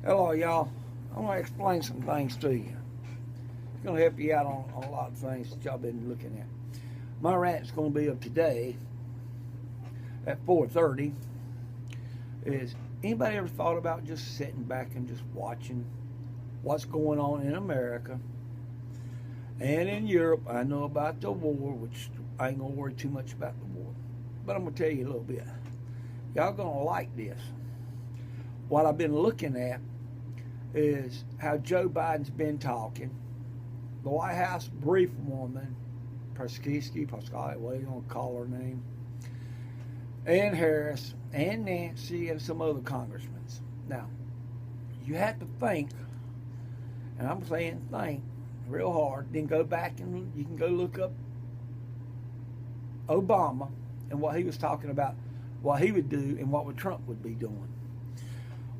Hello, y'all. I want to explain some things to you. It's going to help you out on a lot of things that y'all been looking at. My rant's going to be of today at 4:30. Is anybody ever thought about just sitting back and just watching what's going on in America and in Europe? I know about the war, which I ain't going to worry too much about the war, but I'm going to tell you a little bit. Y'all going to like this. What I've been looking at is how Joe Biden's been talking. The White House brief woman, Pascal, what are you going to call her name? And Harris, and Nancy, and some other congressmen. Now, you have to think, and I'm saying think real hard, then go back and you can go look up Obama and what he was talking about, what he would do and what Trump would be doing.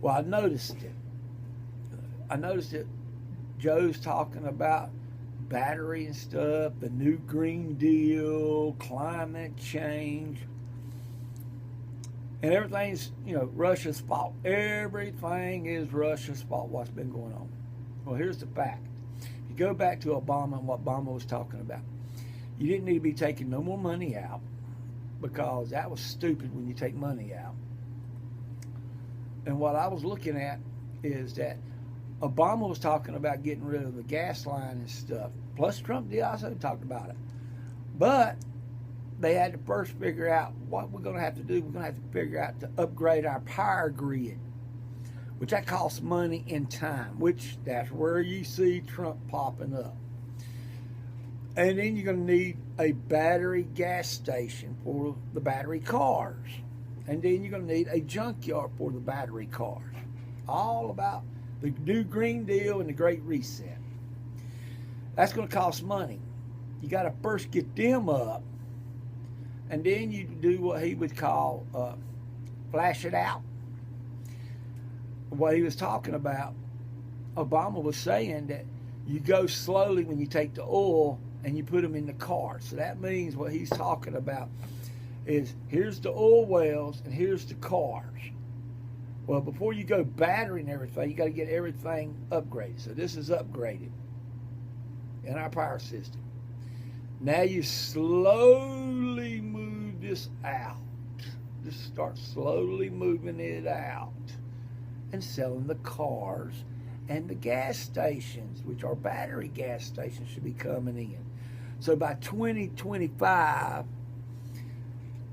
Well, I noticed it. Joe's talking about battery and stuff, the new Green Deal, climate change, and everything's, Russia's fault. Everything is Russia's fault, what's been going on. Well, here's the fact. You go back to Obama and what Obama was talking about. You didn't need to be taking no more money out, because that was stupid when you take money out. And what I was looking at is that Obama was talking about getting rid of the gas line and stuff. Plus, Trump did also talk about it. But they had to first figure out what we're going to have to do. We're going to have to figure out to upgrade our power grid, which that costs money and time, which that's where you see Trump popping up. And then you're going to need a battery gas station for the battery cars. And then you're going to need a junkyard for the battery cars. All about the new Green Deal and the Great Reset. That's going to cost money. You got to first get them up, and then you do what he would call flash it out. What he was talking about, Obama was saying that you go slowly when you take the oil and you put them in the car. So that means what he's talking about is here's the oil wells and here's the cars. Well, before you go battery and everything, you got to get everything upgraded. So this is upgraded in our power system. Now you slowly move this out. Just start slowly moving it out and selling the cars and the gas stations, which are battery gas stations, should be coming in. So by 2025,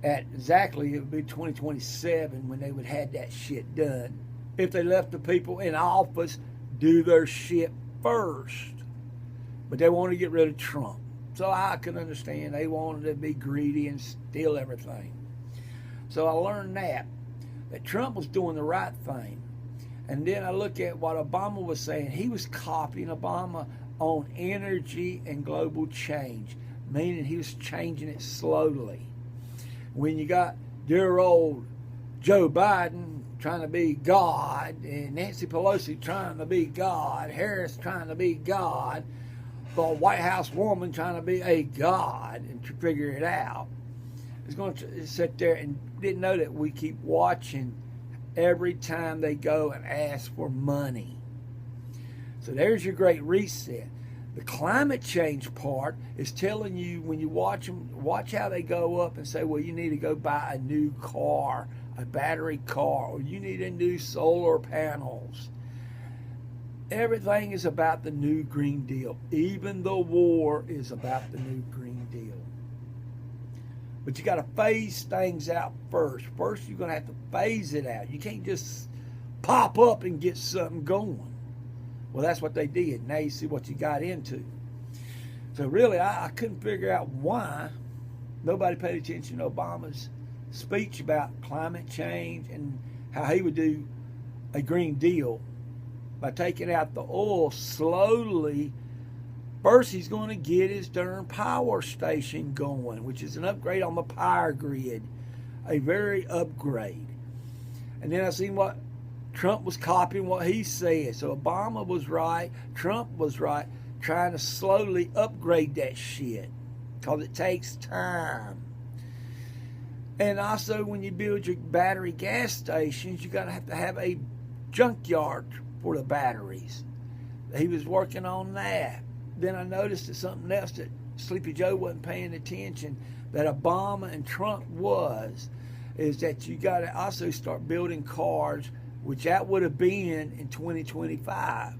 it would be 2027 when they would have that shit done. If they left the people in office do their shit first. But they want to get rid of Trump. So I can understand they wanted to be greedy and steal everything. So I learned that Trump was doing the right thing. And then I look at what Obama was saying. He was copying Obama on energy and global change, meaning he was changing it slowly. When you got dear old Joe Biden trying to be God, and Nancy Pelosi trying to be God, Harris trying to be God, the White House woman trying to be a God and to figure it out, is going to sit there and didn't know that we keep watching every time they go and ask for money. So there's your Great Reset. The climate change part is telling you, when you watch them, watch how they go up and say, well, you need to go buy a new car, a battery car, or you need a new solar panels. Everything is about the new Green Deal. Even the war is about the new Green Deal. But you got to phase things out first. First, you're going to have to phase it out. You can't just pop up and get something going. Well, that's what they did. Now you see what you got into. So really, I couldn't figure out why nobody paid attention to Obama's speech about climate change and how he would do a Green Deal by taking out the oil slowly. First, he's going to get his darn power station going, which is an upgrade on the power grid, a very upgrade. And then I seen what Trump was copying what he said. So Obama was right, Trump was right, trying to slowly upgrade that shit because it takes time. And also, when you build your battery gas stations, you're going to have a junkyard for the batteries. He was working on that. Then I noticed that something else that Sleepy Joe wasn't paying attention, that Obama and Trump is that you got to also start building cars, which that would have been in 2025.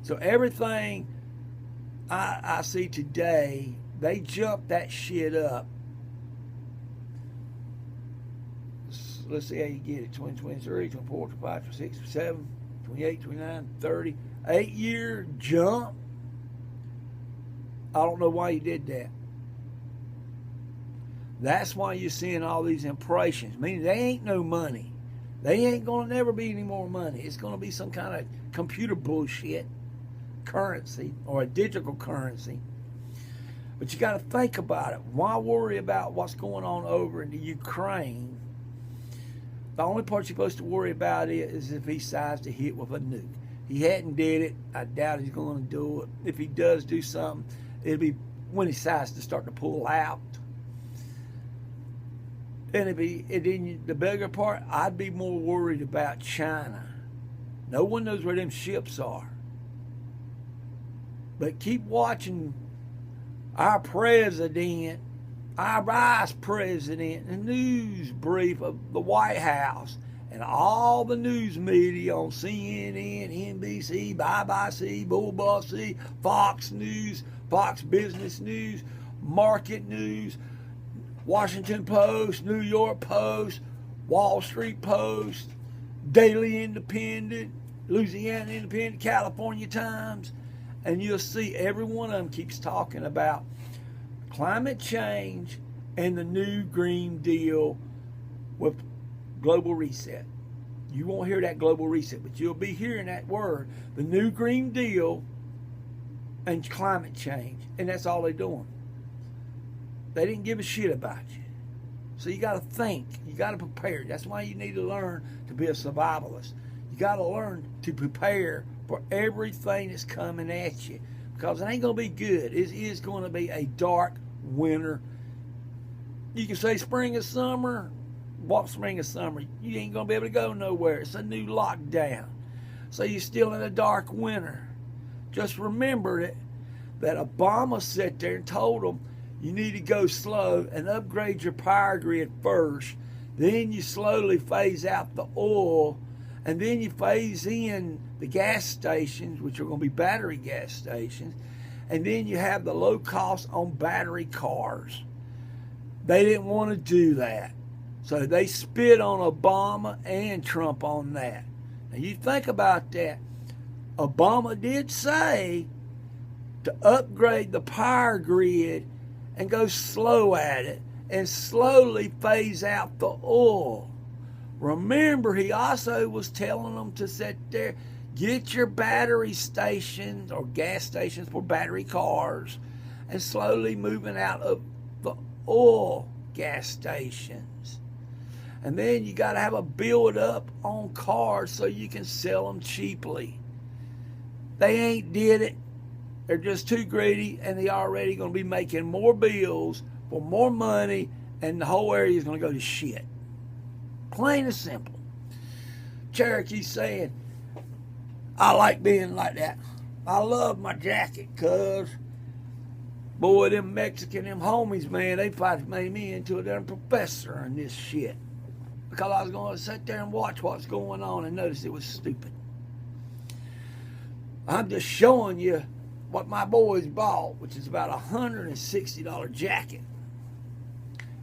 So everything I see today, they jumped that shit up. Let's see how you get it. 2023, 24, 25, 26, 27, 28, 29, 30. 8-year jump. I don't know why you did that. That's why you're seeing all these impressions. Meaning they ain't no money. They ain't going to never be any more money. It's going to be some kind of computer bullshit currency or a digital currency. But you got to think about it. Why worry about what's going on over in the Ukraine? The only part you're supposed to worry about is if he decides to hit with a nuke. He hadn't did it. I doubt he's going to do it. If he does do something, it'll be when he decides to start to pull out. And then the bigger part, I'd be more worried about China. No one knows where them ships are. But keep watching our president, our vice president, the news brief of the White House, and all the news media on CNN, NBC, BBC, BBC, Fox News, Fox Business News, Market News, Washington Post, New York Post, Wall Street Post, Daily Independent, Louisiana Independent, California Times, and you'll see every one of them keeps talking about climate change and the new Green Deal with global reset. You won't hear that global reset, but you'll be hearing that word, the new Green Deal and climate change, and that's all they're doing. They didn't give a shit about you. So you got to think. You got to prepare. That's why you need to learn to be a survivalist. You got to learn to prepare for everything that's coming at you, because it ain't going to be good. It is going to be a dark winter. You can say spring or summer. What spring or summer? You ain't going to be able to go nowhere. It's a new lockdown. So you're still in a dark winter. Just remember that Obama sat there and told them, you need to go slow and upgrade your power grid first. Then you slowly phase out the oil. And then you phase in the gas stations, which are going to be battery gas stations. And then you have the low cost on battery cars. They didn't want to do that. So they spit on Obama and Trump on that. Now you think about that. Obama did say to upgrade the power grid and go slow at it and slowly phase out the oil. Remember, he also was telling them to sit there, get your battery stations or gas stations for battery cars and slowly moving out of the oil gas stations. And then you got to have a build up on cars so you can sell them cheaply. They ain't did it. They're just too greedy, and they already going to be making more bills for more money, and the whole area is going to go to shit. Plain and simple. Cherokee's saying, I like being like that. I love my jacket, cuz. Boy, them Mexican, them homies, man, they made me into a damn professor in this shit. Because I was going to sit there and watch what's going on and notice it was stupid. I'm just showing you what my boys bought, which is about $160 jacket.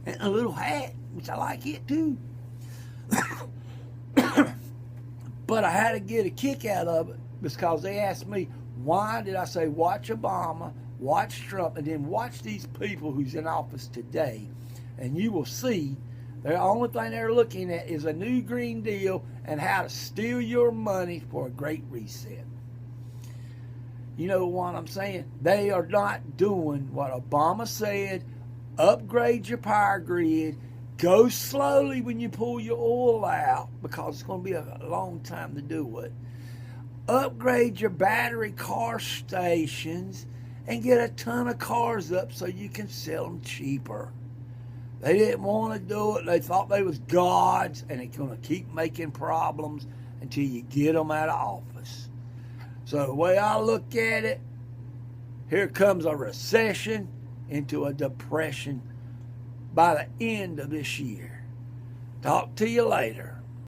And a little hat, which I like it too. But I had to get a kick out of it because they asked me, why did I say watch Obama, watch Trump, and then watch these people who's in office today, and you will see the only thing they're looking at is a new Green Deal and how to steal your money for a great reset. You know what I'm saying? They are not doing what Obama said. Upgrade your power grid. Go slowly when you pull your oil out because it's going to be a long time to do it. Upgrade your battery car stations and get a ton of cars up so you can sell them cheaper. They didn't want to do it. They thought they was gods, and it's going to keep making problems until you get them out of office. So the way I look at it, here comes a recession into a depression by the end of this year. Talk to you later.